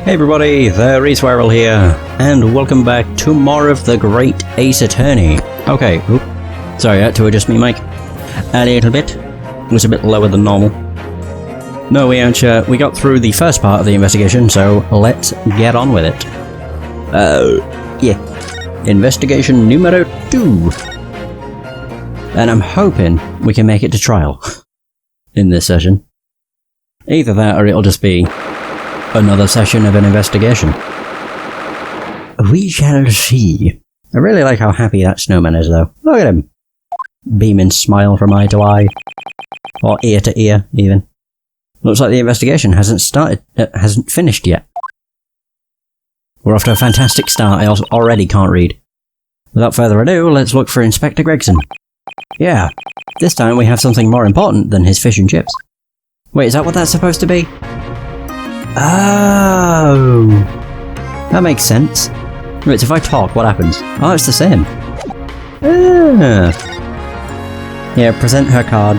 Hey everybody, the Reeswirl here, and welcome back to more of the Great Ace Attorney. Okay, sorry, I had to adjust my mic a little bit. It was a bit lower than normal. No, we got through the first part of the investigation, so let's get on with it. Yeah. Investigation numero 2. And I'm hoping we can make it to trial in this session. Either that or it'll just be another session of an investigation. We shall see. I really like how happy that snowman is, though. Look at him. Beaming smile from eye to eye. Or ear to ear, even. Looks like the investigation hasn't finished yet. We're off to a fantastic start. I already can't read. Without further ado, let's look for Inspector Gregson. Yeah, this time we have something more important than his fish and chips. Wait, is that what that's supposed to be? Oh, that makes sense. Right, so if I talk, what happens? Oh, it's the same. Ah. Yeah, present her card.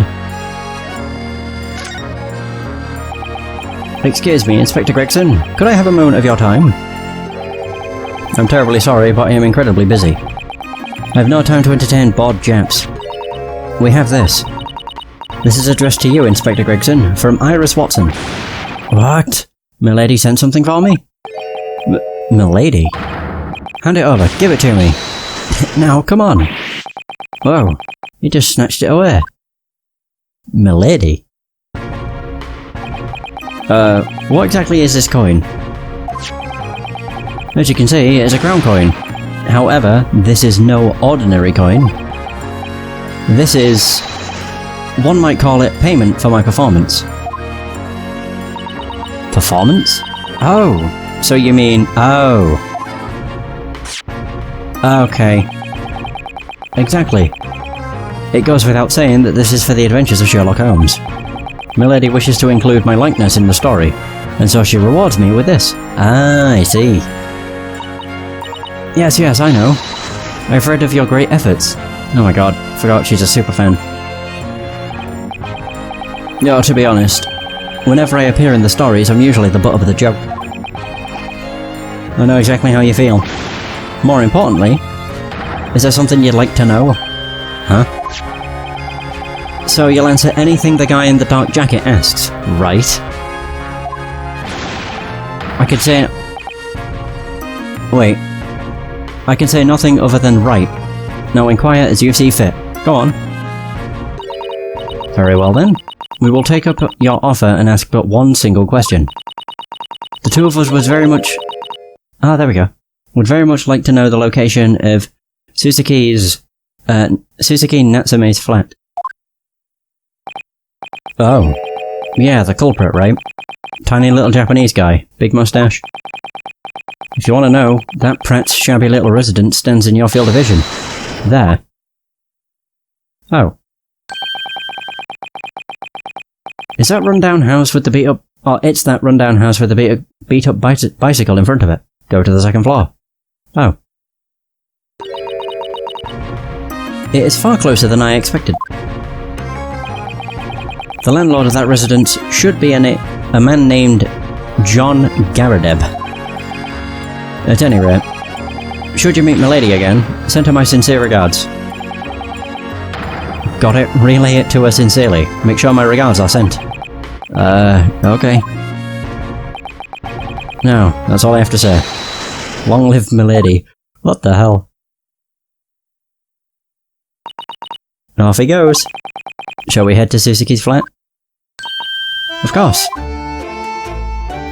Excuse me, Inspector Gregson, could I have a moment of your time? I'm terribly sorry, but I am incredibly busy. I have no time to entertain bored Japs. We have this. This is addressed to you, Inspector Gregson, from Iris Watson. What? Milady sent something for me? Milady? Hand it over, give it to me. Now, come on. Whoa, he just snatched it away. Milady? What exactly is this coin? As you can see, it is a crown coin. However, this is no ordinary coin. This is... one might call it payment for my performance. Performance? Oh, so you mean... oh. Okay. Exactly. It goes without saying that this is for the adventures of Sherlock Holmes. Milady wishes to include my likeness in the story, and so she rewards me with this. Ah, I see. Yes, I know. I've read of your great efforts. Oh my god, forgot she's a superfan. No, to be honest, whenever I appear in the stories, I'm usually the butt of the joke. I know exactly how you feel. More importantly, is there something you'd like to know? Huh? So you'll answer anything the guy in the dark jacket asks, right? I could say... wait. I can say nothing other than right. Now inquire as you see fit. Go on. Very well then. We will take up your offer and ask but one single question. The two of us was very much... ah, there we go. Would very much like to know the location of Suzuki Natsume's flat. Oh. Yeah, the culprit, right? Tiny little Japanese guy. Big mustache. If you want to know, that prat's shabby little residence stands in your field of vision. There. Oh. Is that rundown house with the beat-up... oh, it's that rundown house with the beat-up bicycle in front of it. Go to the second floor. Oh. It is far closer than I expected. The landlord of that residence should be a man named John Garadeb. At any rate, should you meet Milady again, send her my sincere regards. Got it? Relay it to her sincerely. Make sure my regards are sent. Okay. No, that's all I have to say. Long live Milady. What the hell? Off he goes. Shall we head to Suzuki's flat? Of course.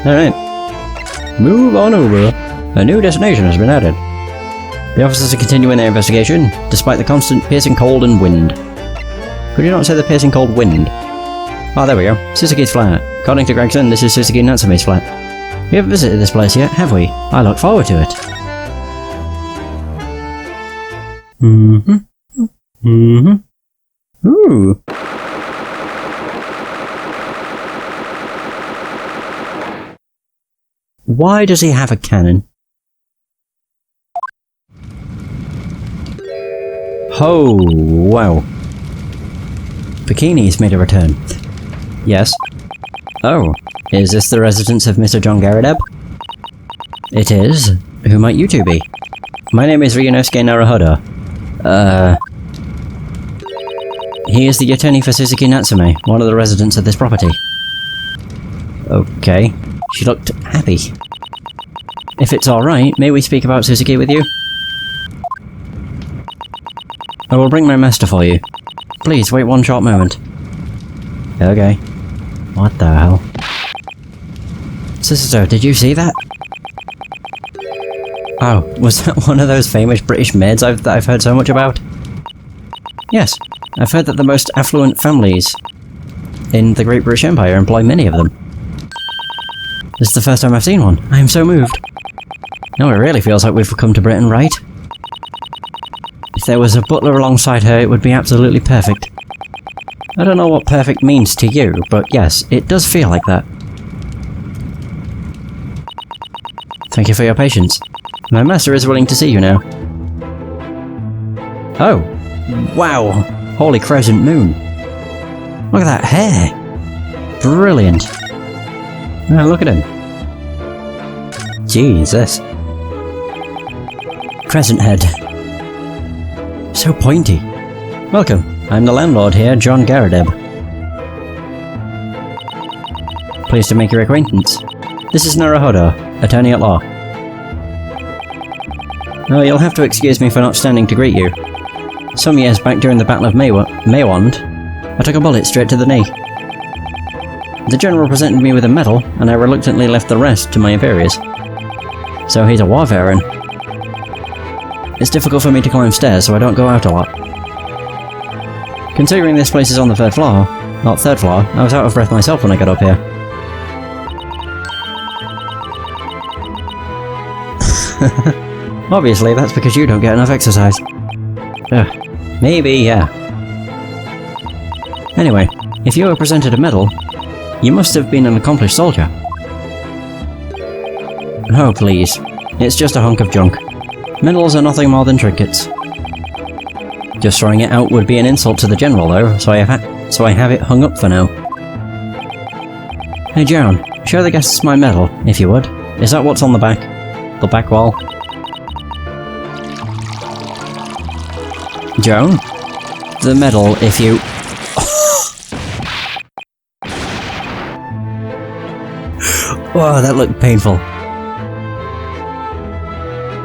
Alright. Move on over. A new destination has been added. The officers are continuing their investigation, despite the constant piercing cold and wind. Could you not say the piercing cold wind? Oh, there we go. Suzuki's flat. According to Gregson, this is Suzuki Natsume's flat. We haven't visited this place yet, have we? I look forward to it. Ooh. Why does he have a cannon? Oh, wow. Bikini's made a return. Yes. Oh, is this the residence of Mr. John Garadeb? It is? Who might you two be? My name is Ryunosuke Naruhodo. He is the attorney for Suzuki Natsume, one of the residents of this property. Okay. She looked happy. If it's alright, may we speak about Suzuki with you? I will bring my master for you. Please, wait one short moment. Okay. What the hell? Sister, did you see that? Oh, was that one of those famous British maids that I've heard so much about? Yes, I've heard that the most affluent families in the Great British Empire employ many of them. This is the first time I've seen one. I am so moved. Now it really feels like we've come to Britain, right? If there was a butler alongside her, it would be absolutely perfect. I don't know what perfect means to you, but yes, it does feel like that. Thank you for your patience. My master is willing to see you now. Oh! Wow! Holy crescent moon! Look at that hair! Brilliant! Oh, look at him. Jesus. Crescent head. So pointy. Welcome. I'm the landlord here, John Garadeb. Pleased to make your acquaintance. This is Naruhodo, attorney at law. Oh, you'll have to excuse me for not standing to greet you. Some years back during the Battle of Maywand, I took a bullet straight to the knee. The general presented me with a medal, and I reluctantly left the rest to my inferiors. So he's a war veteran. It's difficult for me to climb stairs, so I don't go out a lot. Considering this place is on the third floor, I was out of breath myself when I got up here. Obviously, that's because you don't get enough exercise. Maybe, yeah. Anyway, if you were presented a medal, you must have been an accomplished soldier. Oh, please. It's just a hunk of junk. Medals are nothing more than trinkets. Just throwing it out would be an insult to the general, though, so I have it hung up for now. Hey, Joan, show the guests my medal, if you would. Is that what's on the back? The back wall? Joan? The medal, if you... Whoa, that looked painful.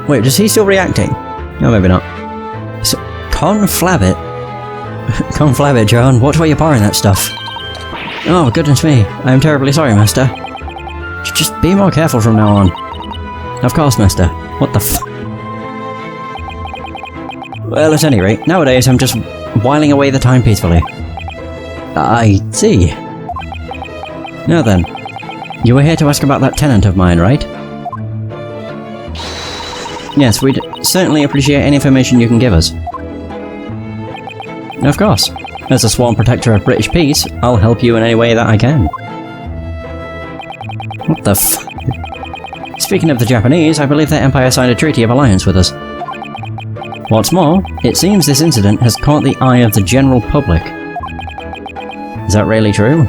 Wait, is he still reacting? No, maybe not. So, conflab it? Conflab it, Joan. Watch where you're pouring that stuff. Oh, goodness me. I am terribly sorry, Master. Just be more careful from now on. Of course, Master. What the f... Well, at any rate, nowadays I'm just whiling away the time peacefully. I see. Now then, you were here to ask about that tenant of mine, right? Yes, we'd certainly appreciate any information you can give us. Of course. As a sworn protector of British peace, I'll help you in any way that I can. What the f... Speaking of the Japanese, I believe their empire signed a treaty of alliance with us. What's more, it seems this incident has caught the eye of the general public. Is that really true?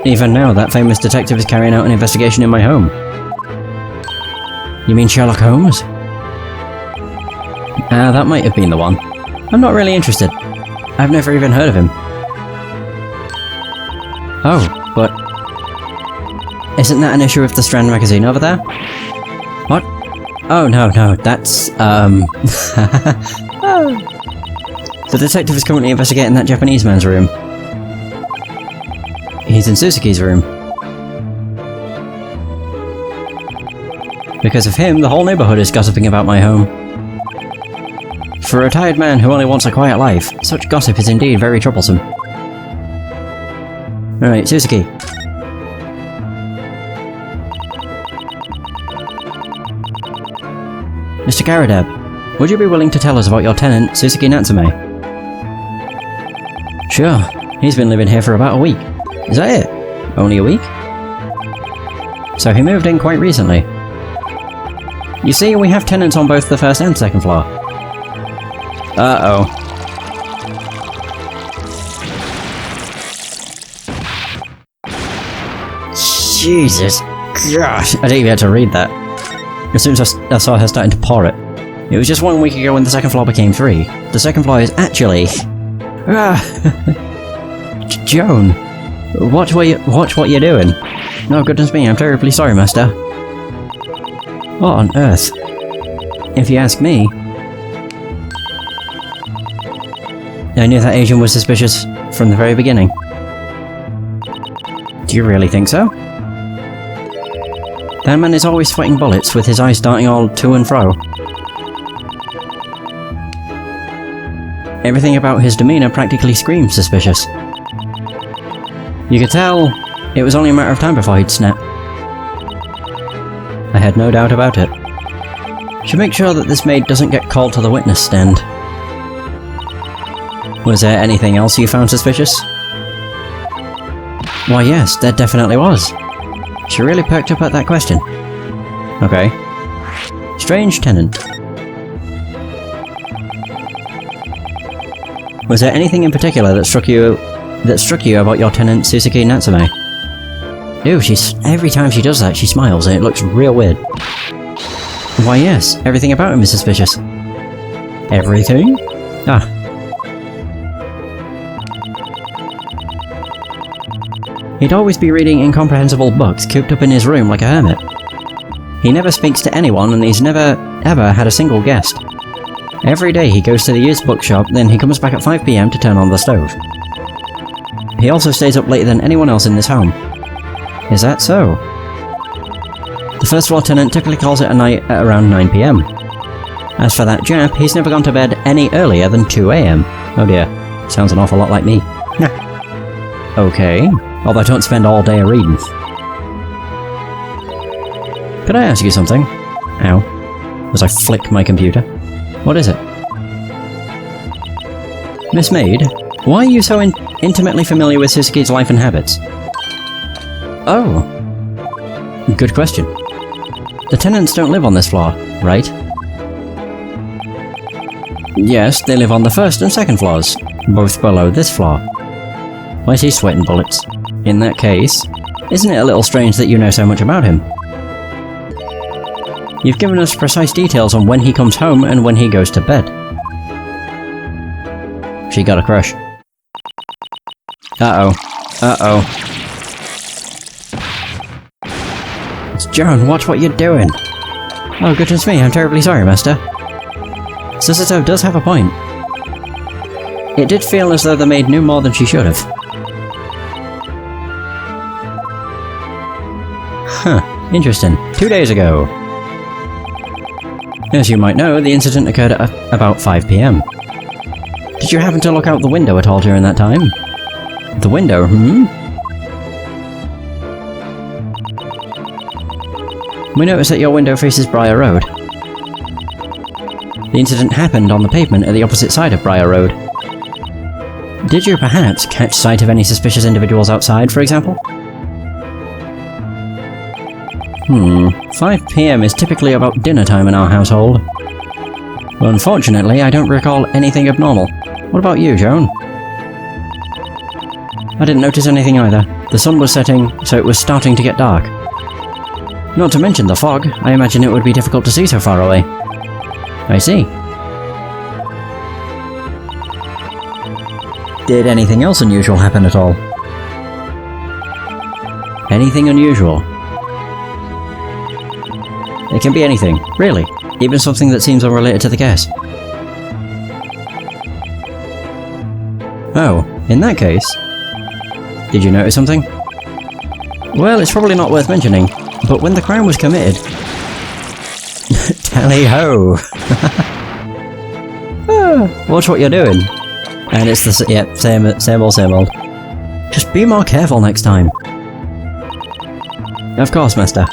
Even now, that famous detective is carrying out an investigation in my home. You mean Sherlock Holmes? That might have been the one. I'm not really interested. I've never even heard of him. Oh, but... Isn't that an issue of the Strand magazine over there? What? Oh, no, that's, The detective is currently investigating that Japanese man's room. He's in Suzuki's room. Because of him, the whole neighborhood is gossiping about my home. For a retired man who only wants a quiet life, such gossip is indeed very troublesome. Alright, Suzuki. Mr. Garadeb, would you be willing to tell us about your tenant, Suzuki Natsume? Sure, he's been living here for about a week. Is that it? Only a week? So he moved in quite recently. You see, we have tenants on both the first and second floor. Uh-oh. Jesus. Gosh, I didn't even have to read that. As soon as I saw her starting to pour it. It was just 1 week ago when the second floor became 3. The second floor is actually... Joan, watch what you're doing. No, goodness me, I'm terribly sorry, Master. What on earth? If you ask me... I knew that Asian was suspicious from the very beginning. Do you really think so? That man is always sweating bullets with his eyes darting all to and fro. Everything about his demeanour practically screamed suspicious. You could tell it was only a matter of time before he'd snap. I had no doubt about it. Should make sure that this maid doesn't get called to the witness stand. Was there anything else you found suspicious? Why yes, there definitely was. She really perked up at that question. Okay. Strange tenant. Was there anything in particular that struck you about your tenant Suzuki Natsume? Ew, every time she does that, she smiles and it looks real weird. Why yes, everything about him is suspicious. Everything? Ah. He'd always be reading incomprehensible books cooped up in his room like a hermit. He never speaks to anyone and he's never, ever had a single guest. Every day he goes to the used bookshop, then he comes back at 5 PM to turn on the stove. He also stays up later than anyone else in this home. Is that so? The first floor tenant typically calls it a night at around 9 PM. As for that Jap, he's never gone to bed any earlier than 2 AM. Oh dear, sounds an awful lot like me. Okay, although I don't spend all day reading. Could I ask you something? Ow. As I flick my computer. What is it? Miss Maid, why are you so intimately familiar with Suzuki's life and habits? Oh. Good question. The tenants don't live on this floor, right? Yes, they live on the first and second floors, both below this floor. Why is he sweating bullets? In that case, isn't it a little strange that you know so much about him? You've given us precise details on when he comes home and when he goes to bed. She got a crush. Uh-oh. Uh-oh. It's Joan, watch what you're doing! Oh, goodness me, I'm terribly sorry, Master. Susato does have a point. It did feel as though the maid knew more than she should have. Huh, interesting. 2 days ago. As you might know, the incident occurred at about 5 PM. Did you happen to look out the window at all during that time? The window, We noticed that your window faces Briar Road. The incident happened on the pavement at the opposite side of Briar Road. Did you perhaps catch sight of any suspicious individuals outside, for example? 5 PM is typically about dinner time in our household. Unfortunately, I don't recall anything abnormal. What about you, Joan? I didn't notice anything either. The sun was setting, so it was starting to get dark. Not to mention the fog, I imagine it would be difficult to see so far away. I see. Did anything else unusual happen at all? Anything unusual? It can be anything, really. Even something that seems unrelated to the case. Oh, in that case... Did you notice something? Well, it's probably not worth mentioning, but when the crime was committed... Tally-ho! Watch what you're doing. And it's the... Yep, same old. Just be more careful next time. Of course, Master.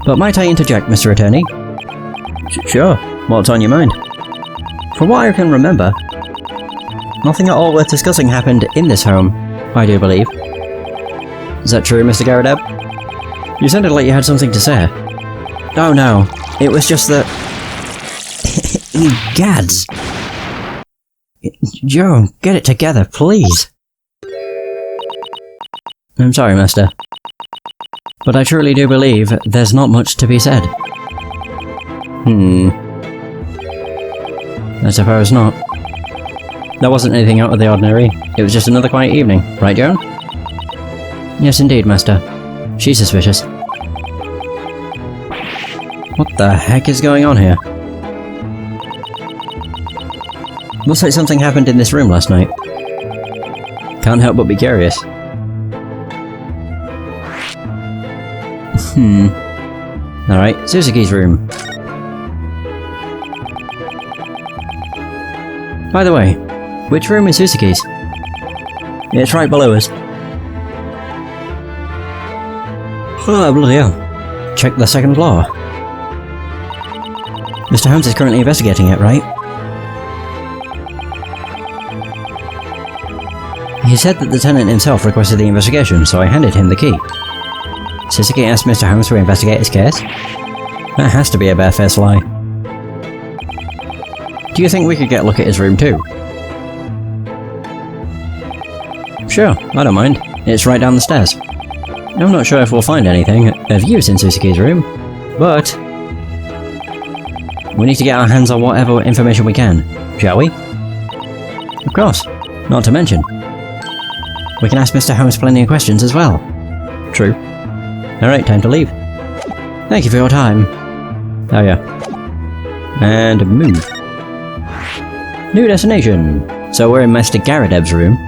But might I interject, Mr. Attorney? Sure. What's on your mind? From what I can remember, nothing at all worth discussing happened in this home, I do believe. Is that true, Mr. Garadeb? You sounded like you had something to say. Oh no, it was just that... Gads! Joan, get it together, please! I'm sorry, Master. but I truly do believe there's not much to be said. I suppose not. There wasn't anything out of the ordinary. It was just another quiet evening, right, Joan? Yes, indeed, Master. She's suspicious. What the heck is going on here? Looks like something happened in this room last night. Can't help but be curious. Alright, Suzuki's room. By the way, which room is Suzuki's? It's right below us. Oh, bloody hell. Check the second floor. Mr. Holmes is currently investigating it, right? He said that the tenant himself requested the investigation, so I handed him the key. Suzuki asked Mr. Holmes to investigate his case? That has to be a barefaced lie. Do you think we could get a look at his room too? Sure, I don't mind. It's right down the stairs. I'm not sure if we'll find anything of use in Suzuki's room, but we need to get our hands on whatever information we can, shall we? Of course. Not to mention, we can ask Mr. Holmes plenty of questions as well. True. Alright, time to leave. Thank you for your time. Oh yeah. And move. New destination. So we're in Master Garadeb's room.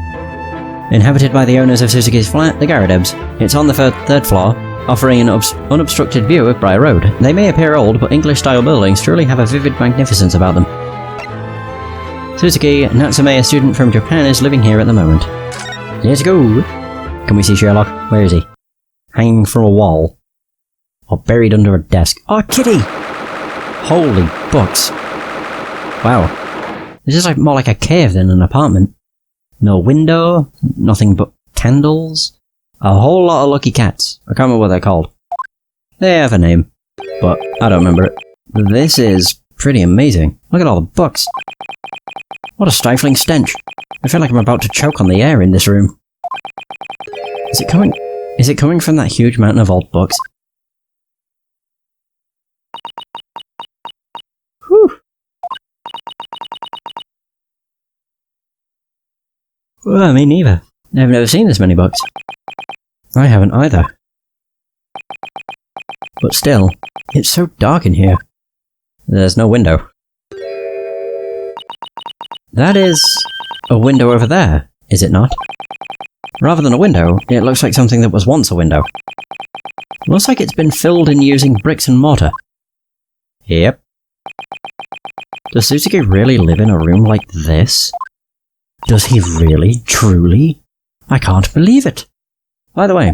Inhabited by the owners of Suzuki's flat, the Garadebs. It's on the third floor, offering an unobstructed view of Briar Road. They may appear old, but English-style buildings truly have a vivid magnificence about them. Suzuki Natsume, a student from Japan, is living here at the moment. Let's go! Can we see Sherlock? Where is he? Hanging from a wall. Or buried under a desk. Oh, kitty! Holy books. Wow. This is more like a cave than an apartment. No window, nothing but candles. A whole lot of lucky cats. I can't remember what they're called. They have a name, but I don't remember it. This is pretty amazing. Look at all the books. What a stifling stench. I feel like I'm about to choke on the air in this room. Is it coming from that huge mountain of old books? Whew. Well, me neither. I've never seen this many books. I haven't either. But still, it's so dark in here. There's no window. That is a window over there, is it not? Rather than a window, it looks like something that was once a window. Looks like it's been filled in using bricks and mortar. Yep. Does Suzuki really live in a room like this? Does he really? Truly? I can't believe it! By the way,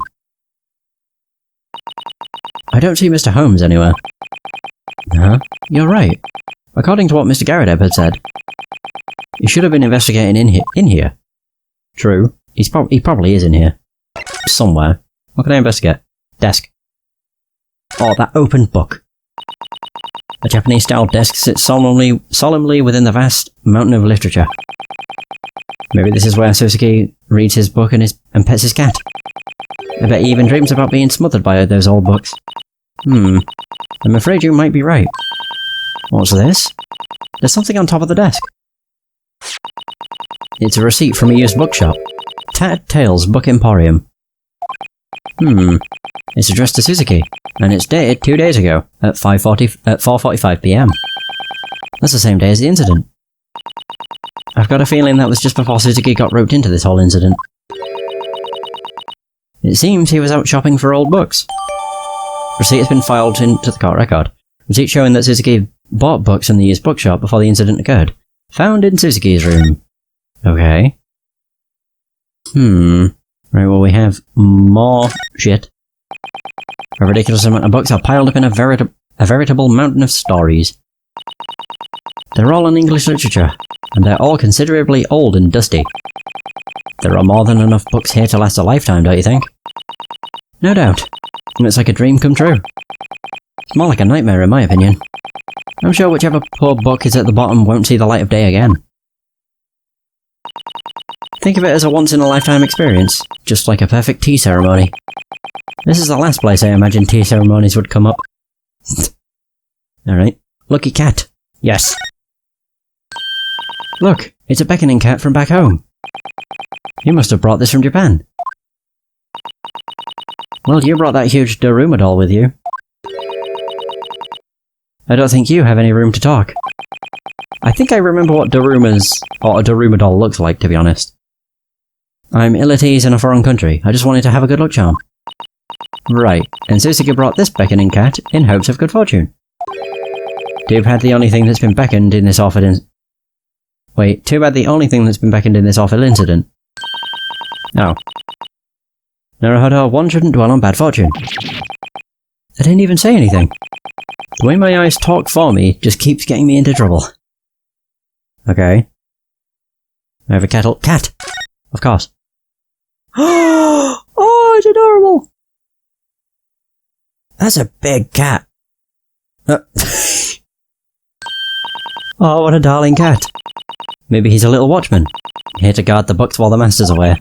I don't see Mr. Holmes anywhere. Huh? You're right. According to what Mr. Garadeb had said, he should have been investigating in here. True. He probably is in here. Somewhere. What can I investigate? Desk. Oh, that open book. A Japanese-style desk sits solemnly within the vast mountain of literature. Maybe this is where Suzuki reads his book and pets his cat. I bet he even dreams about being smothered by those old books. I'm afraid you might be right. What's this? There's something on top of the desk. It's a receipt from a used bookshop. Tattered Tales Book Emporium. It's addressed to Suzuki, and it's dated 2 days ago, at 4:45 PM. That's the same day as the incident. I've got a feeling that was just before Suzuki got roped into this whole incident. It seems he was out shopping for old books. Receipt has been filed into the court record. Receipt showing that Suzuki bought books from the used bookshop before the incident occurred. Found in Suzuki's room. Okay. Right, well, we have more shit. A ridiculous amount of books are piled up in a veritable mountain of stories. They're all in English literature, and they're all considerably old and dusty. There are more than enough books here to last a lifetime, don't you think? No doubt. And it's like a dream come true. It's more like a nightmare in my opinion. I'm sure whichever poor book is at the bottom won't see the light of day again. Think of it as a once-in-a-lifetime experience, just like a perfect tea ceremony. This is the last place I imagined tea ceremonies would come up. Alright. Lucky cat. Yes. Look, it's a beckoning cat from back home. You must have brought this from Japan. Well, you brought that huge Daruma doll with you. I don't think you have any room to talk. I think I remember what Daruma's, or a Daruma doll looks like, to be honest. I'm ill at ease in a foreign country. I just wanted to have a good luck charm. Right, and Suzuki brought this beckoning cat in hopes of good fortune. Too bad the only thing that's been beckoned in this awful too bad the only thing that's been beckoned in this awful incident. Oh. Naruhodo, one shouldn't dwell on bad fortune. I didn't even say anything. The way my eyes talk for me just keeps getting me into trouble. Okay. I have a cat. Of course. Oh, it's adorable! That's a big cat. Oh, what a darling cat. Maybe he's a little watchman, here to guard the books while the master's away.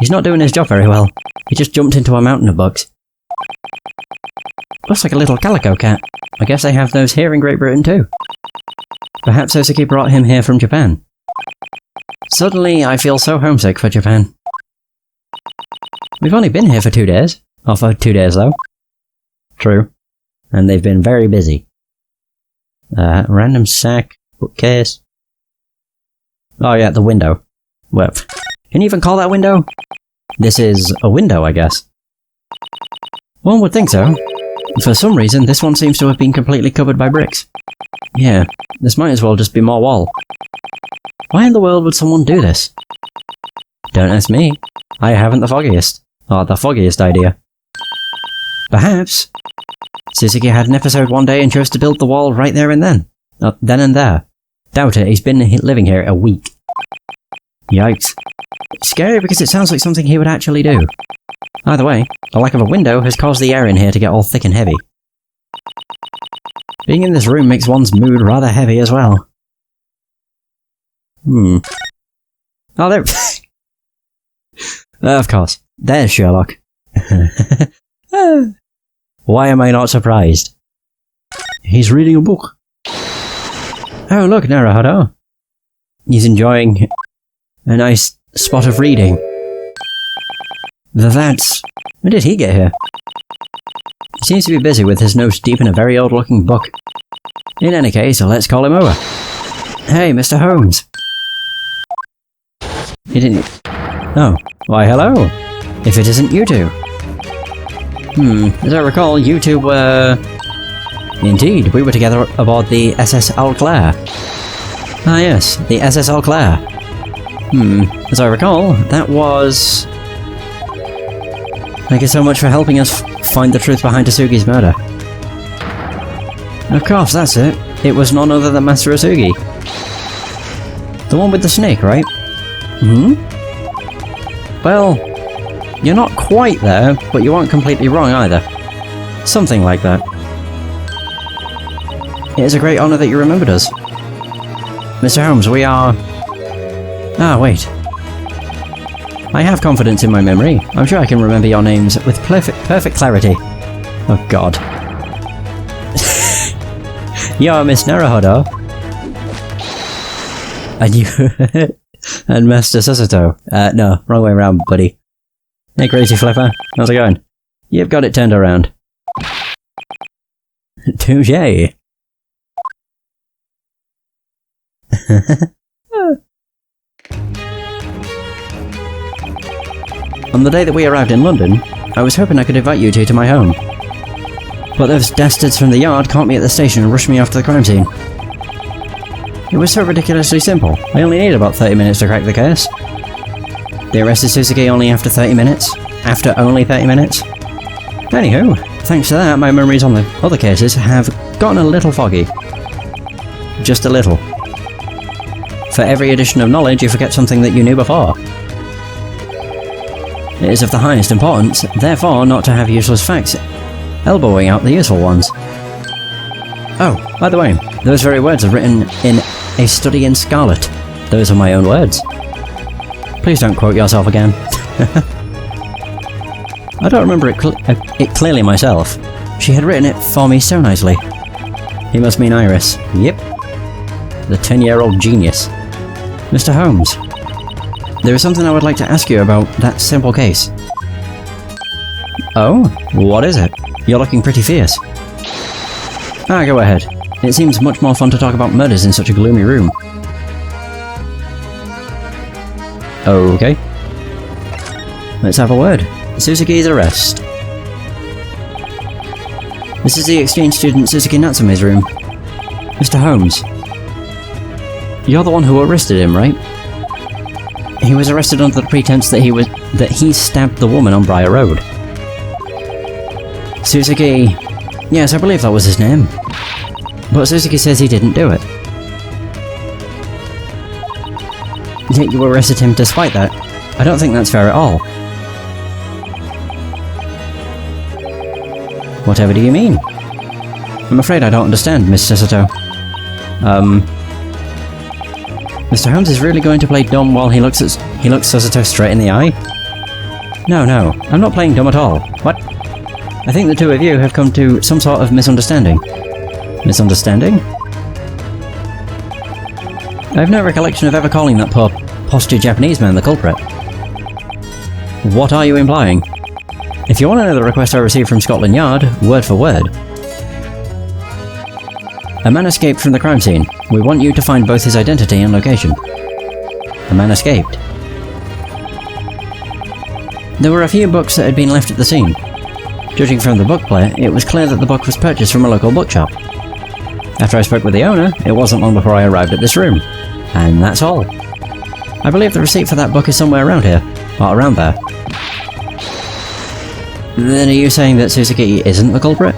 He's not doing his job very well. He just jumped into a mountain of books. Looks like a little calico cat. I guess they have those here in Great Britain too. Perhaps Suzuki brought him here from Japan. Suddenly, I feel so homesick for Japan. We've only been here for 2 days. Or for 2 days, though. True. And they've been very busy. Random sack, bookcase. Oh yeah, the window. Well, can you even call that window? This is a window, I guess. One would think so. For some reason, this one seems to have been completely covered by bricks. Yeah, this might as well just be more wall. Why in the world would someone do this? Don't ask me. I haven't the foggiest. Or the foggiest idea. Perhaps Suzuki had an episode one day and chose to build the wall right there and then. Then and there. Doubt it, he's been living here a week. Yikes. Scary because it sounds like something he would actually do. Either way, the lack of a window has caused the air in here to get all thick and heavy. Being in this room makes one's mood rather heavy as well. Oh, there... of course. There's Sherlock. Why am I not surprised? He's reading a book. Oh, look, Naruhodo. He's enjoying a nice spot of reading. That's... When did he get here? He seems to be busy with his nose deep in a very old-looking book. In any case, let's call him over. Hey, Mr. Holmes. He didn't... Oh. Why, hello. If it isn't you two. As I recall, you two were... Indeed, we were together aboard the SS Al Claire. Ah yes, the SS Al Claire. As I recall, that was... Thank you so much for helping us find the truth behind Asugi's murder. Of course, that's it. It was none other than Master Asugi. The one with the snake, right? Well, you're not quite there, but you aren't completely wrong either. Something like that. It is a great honour that you remembered us. Mr. Holmes, we are... Ah, wait. I have confidence in my memory. I'm sure I can remember your names with perfect clarity. Oh god. You're Miss Naruhodo. And you... and Master Susato. No, wrong way around, buddy. Hey, Crazy Flipper. How's it going? You've got it turned around. Touché. On the day that we arrived in London, I was hoping I could invite you two to my home. But those dastards from the yard caught me at the station and rushed me off to the crime scene. It was so ridiculously simple. I only needed about 30 minutes to crack the case. They arrested Suzuki only after 30 minutes. After only 30 minutes. Anywho, thanks to that, my memories on the other cases have gotten a little foggy. Just a little. For every addition of knowledge, you forget something that you knew before. It is of the highest importance, therefore, not to have useless facts, elbowing out the useful ones. Oh, by the way, those very words are written in A Study in Scarlet. Those are my own words. Please don't quote yourself again. I don't remember it clearly myself. She had written it for me so nicely. He must mean Iris. Yep. The 10-year-old genius. Mr. Holmes, there is something I would like to ask you about that simple case. Oh? What is it? You're looking pretty fierce. Ah, go ahead. It seems much more fun to talk about murders in such a gloomy room. Okay. Let's have a word. Suzuki's arrest. This is the exchange student Suzuki Natsume's room. Mr. Holmes. You're the one who arrested him, right? He was arrested under the pretense that he stabbed the woman on Briar Road. Suzuki... Yes, I believe that was his name. But Suzuki says he didn't do it. Yet you arrested him despite that. I don't think that's fair at all. Whatever do you mean? I'm afraid I don't understand, Miss Sassato. Mr. Holmes is really going to play dumb while he looks Sassato straight in the eye? No, I'm not playing dumb at all. What? I think the two of you have come to some sort of misunderstanding. Misunderstanding? I have no recollection of ever calling that poor posture Japanese man the culprit. What are you implying? If you want to know the request I received from Scotland Yard, word for word. A man escaped from the crime scene. We want you to find both his identity and location. A man escaped. There were a few books that had been left at the scene. Judging from the book plate, it was clear that the book was purchased from a local bookshop. After I spoke with the owner, it wasn't long before I arrived at this room. And that's all. I believe the receipt for that book is somewhere around here. Or around there. Then are you saying that Suzuki isn't the culprit?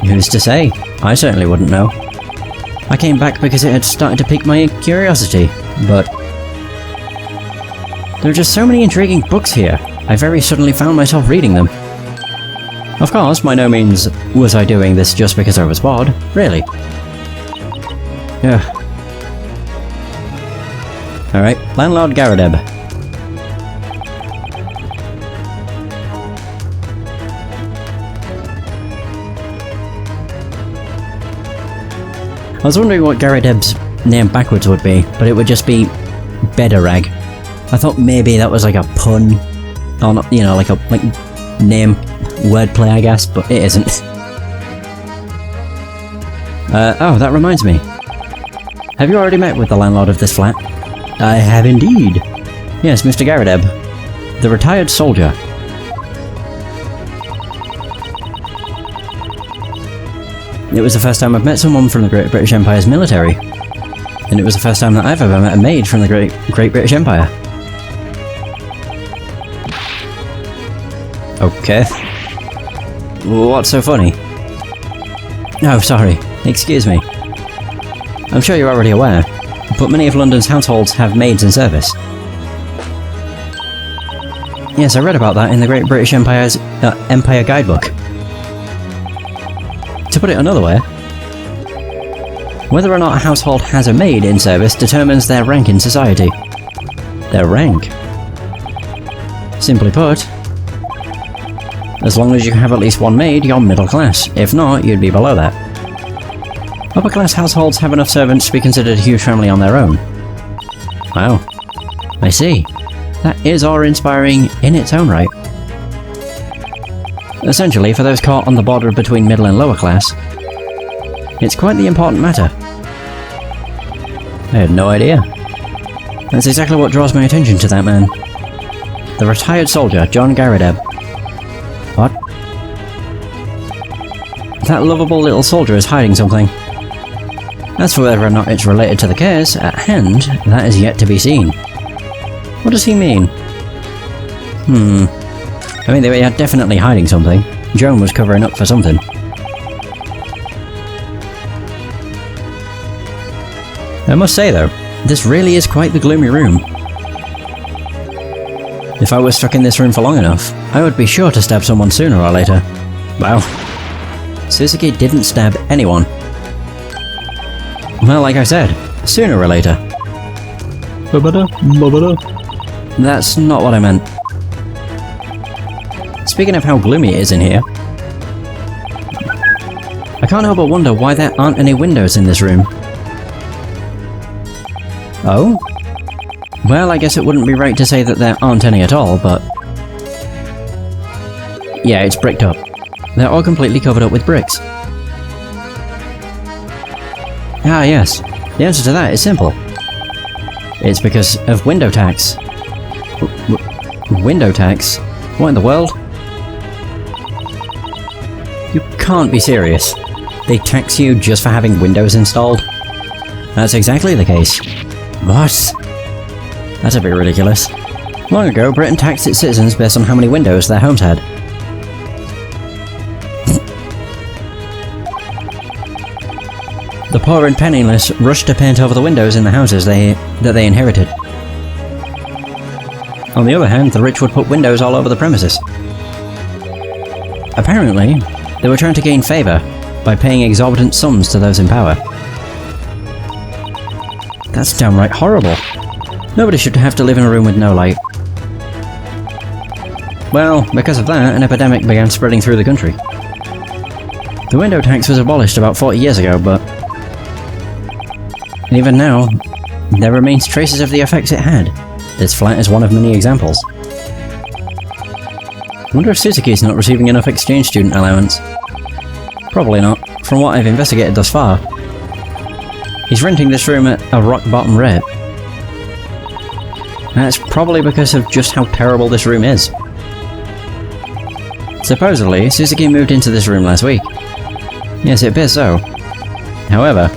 Who's to say? I certainly wouldn't know. I came back because it had started to pique my curiosity, but... there are just so many intriguing books here. I very suddenly found myself reading them. Of course, by no means was I doing this just because I was bored, really. Ugh. Alright, Landlord Garadeb. I was wondering what Garadeb's name backwards would be, but it would just be Bedarag. I thought maybe that was like a pun, or not, you know, like name wordplay, I guess, but it isn't. Oh, that reminds me. Have you already met with the landlord of this flat? I have indeed. Yes, Mr. Garadeb. The retired soldier. It was the first time I've met someone from the Great British Empire's military. And it was the first time that I've ever met a maid from the Great British Empire. Okay. What's so funny? Oh, sorry. Excuse me. I'm sure you're already aware, but many of London's households have maids in service. Yes, I read about that in the Great British Empire's Empire Guidebook. To put it another way, whether or not a household has a maid in service determines their rank in society. Their rank. Simply put, as long as you have at least one maid, you're middle class. If not, you'd be below that. Upper class households have enough servants to be considered a huge family on their own. Wow. I see. That is awe-inspiring in its own right. Essentially, for those caught on the border between middle and lower class, it's quite the important matter. I had no idea. That's exactly what draws my attention to that man. The retired soldier, John Garadeb. What? That lovable little soldier is hiding something. As for whether or not it's related to the case at hand, that is yet to be seen. What does he mean? I mean, they are definitely hiding something. Joan was covering up for something. I must say though, this really is quite the gloomy room. If I was stuck in this room for long enough, I would be sure to stab someone sooner or later. Wow. Suzuki didn't stab anyone. Well, like I said, sooner or later. That's not what I meant. Speaking of how gloomy it is in here, I can't help but wonder why there aren't any windows in this room. Oh? Well, I guess it wouldn't be right to say that there aren't any at all, but... yeah, it's bricked up. They're all completely covered up with bricks. Ah, yes. The answer to that is simple. It's because of window tax. Window tax? What in the world? You can't be serious. They tax you just for having windows installed? That's exactly the case. What? That's a bit ridiculous. Long ago, Britain taxed its citizens based on how many windows their homes had. The poor and penniless rushed to paint over the windows in the houses that they inherited. On the other hand, the rich would put windows all over the premises. Apparently, they were trying to gain favour by paying exorbitant sums to those in power. That's downright horrible. Nobody should have to live in a room with no light. Well, because of that, an epidemic began spreading through the country. The window tax was abolished about 40 years ago, but even now, there remains traces of the effects it had. This flat is one of many examples. I wonder if Suzuki's not receiving enough exchange student allowance. Probably not, from what I've investigated thus far. He's renting this room at a rock-bottom rate. That's probably because of just how terrible this room is. Supposedly, Suzuki moved into this room last week. Yes, it appears so. However,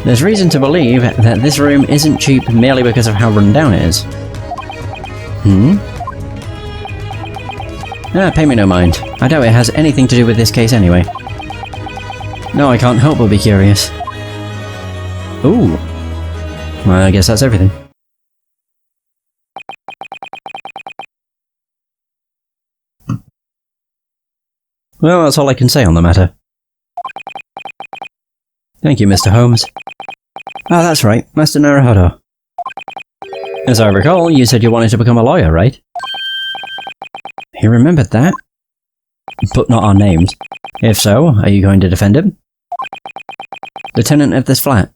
there's reason to believe that this room isn't cheap merely because of how run down it is. Pay me no mind. I doubt it has anything to do with this case anyway. No, I can't help but be curious. Ooh. Well, I guess that's everything. Well, that's all I can say on the matter. Thank you, Mr. Holmes. Ah, that's right, Master Naruhodo. As I recall, you said you wanted to become a lawyer, right? He remembered that? But not our names. If so, are you going to defend him? The tenant of this flat.